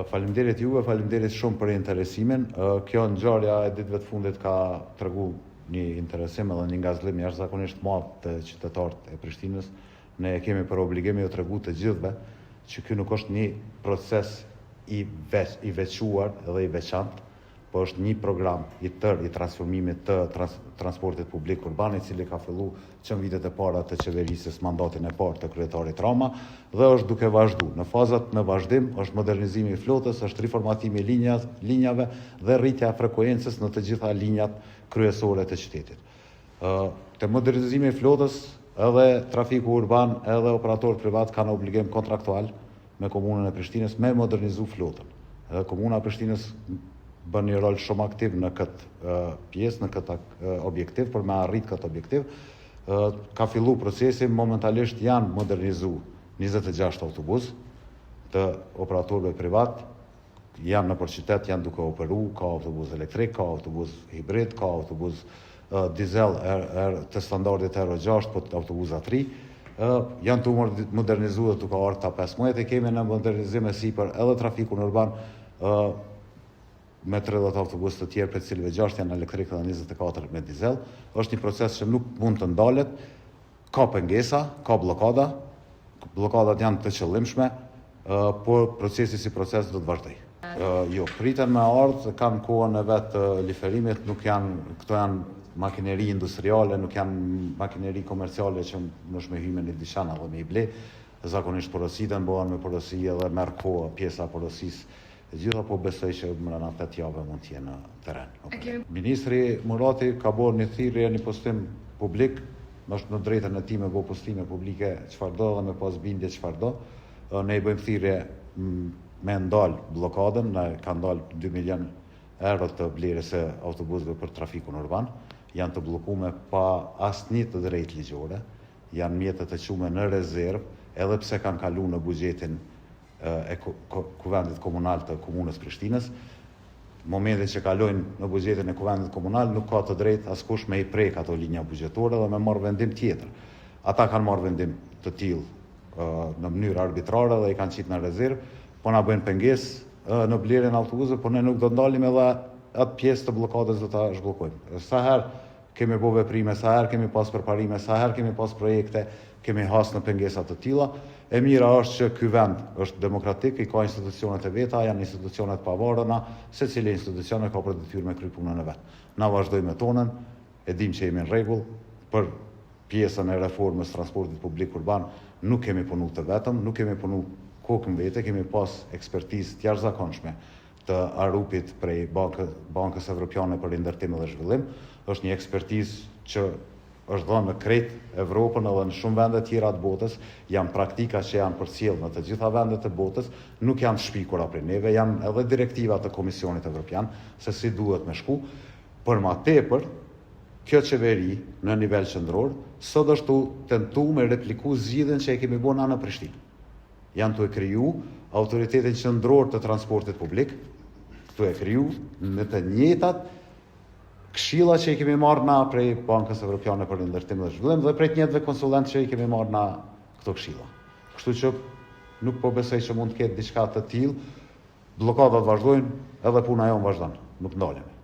Faleminderit juve, faleminderit shumë për interesimin. Kjo ngjarja e ditëve të fundit ka tregu një interesim edhe një ngazëllim jashtëzakonisht madh të qytetarët e Prishtinës. Ne kemi për obligim ju tregu të gjithëve që ky nuk është një proces i veçuar dhe i veçantë, po është një program i tërë i transformimit të transportit publik urban, i cili ka fillu që në vitet e para të qeverisës mandatin e parë të kryetarit Rama dhe është duke vazhdu. Në fazat në vazhdim është modernizimi i flotës, është riformatimi i linjave dhe rritja e frekuencës në të gjitha linjat kryesore të qytetit. Te modernizimi i flotës, edhe trafiku urban, edhe operatorët privat kanë obligim kontraktual me komunën e Prishtinës me modernizu flotën. Edhe komuna e Prishtinës bën një rol shumë aktiv në këtë pjesë, në këtë objektiv, për me arrit këtë objektiv. Ka fillu procesi, momentalisht janë modernizu 26 autobus të operatorëve privat, janë në qytet, janë duke operu, ka autobus elektrik, ka autobus hibrid, ka autobus dizel të standardit Euro 6, po autobusa 3. Janë të modernizu dhe të ka arta 15, e kemi në modernizime sipër edhe trafikun urban, me 30 autobus të tjerë, për cilëve 6 janë elektrik dhe 24 me dizel. Është një proces që nuk mund të ndalet, ka pengesa, ka blokada, blokadat janë të qëllimshme, por procesi si proces do të vazhdoj. Jo, priten me ardhë, kanë kohën e vetë të liferimit, këto janë makineri industriale, nuk janë makineri komerciale që në shmehime një dishana dhe me i ble, zakonisht porositën bëhen me porosi edhe merë kohë pjesa porosisë. E gjitha po besoj që mrena 8 javë mund t'je në teren. Ministri Murati ka bërë një thirrje, një postim publik, është në drejtën e tij me bërë postime publike çfarëdo dhe me pas bindje çfarëdo. Ne i bëjmë thirrje me ndalë blokadën, ne ka ndalë 2 milion euro të blerjes së autobusëve për trafikun urban, janë të bllokuar pa asnjë të drejtë ligjore, janë mjete të qume në rezervë, edhe pse kanë kaluar në buxhetin e kuvendit komunal të komunës Prishtinës. Momentin që kalojnë në buxhetin e kuvendit komunal, nuk ka të drejtë askush me i prek ato linja buxhetore dhe me marrë vendim tjetër. Ata kanë marrë vendim të tillë në mënyrë arbitrare dhe i kanë qitë në rezervë, po na bëjnë pengesë në blerjen e autobusëve, por ne nuk do ndalim edhe atë pjesë të blokadës do ta zhbllokojmë. Sa herë kemi bërë veprime, sa herë kemi pas përparime, sa herë kemi pas projekte, kemi hasë në pengesa të tilla. E mira është që ky vend është demokratik, i ka institucionet e veta, janë institucionet pavarëna, secili institucion ka për detyrë me kry punën e vet. Na vazhdojmë me tonën, e dim që jemi në rregull, për pjesën e reformës transportit publik urban nuk kemi punu të vetëm, nuk kemi punu kokën vete, kemi pas ekspertizë të jashtëzakonshme të Arupit prej Bankës Evropiane për Rindërtim dhe Zhvillim. Është një ekspertizë që është dhënë në krejt Evropën edhe në shumë vende tjera të botës, janë praktika që janë përcjellë në të gjitha vendet të botës, nuk janë shpikura prej neve, janë edhe direktiva të Komisionit Evropian se si duhet me shku. Për ma tepër, kjo qeveri në nivel qendror sot është tentu me repliku zgjidhjen që e kemi bënë në Prishtinë. Janë të kriju autoritetin qendror të transportit publik, të kriju në të njëjtat këshilla që i kemi marrë na prej Bankës Evropiane për Rindërtim dhe Zhvillim dhe prej të njëjtëve konsulentë që i kemi marrë na këto këshilla. Kështu që nuk po besoj që mund të ketë diçka të tillë, blokadat vazhdojnë, edhe puna jonë vazhdon, nuk ndalemi.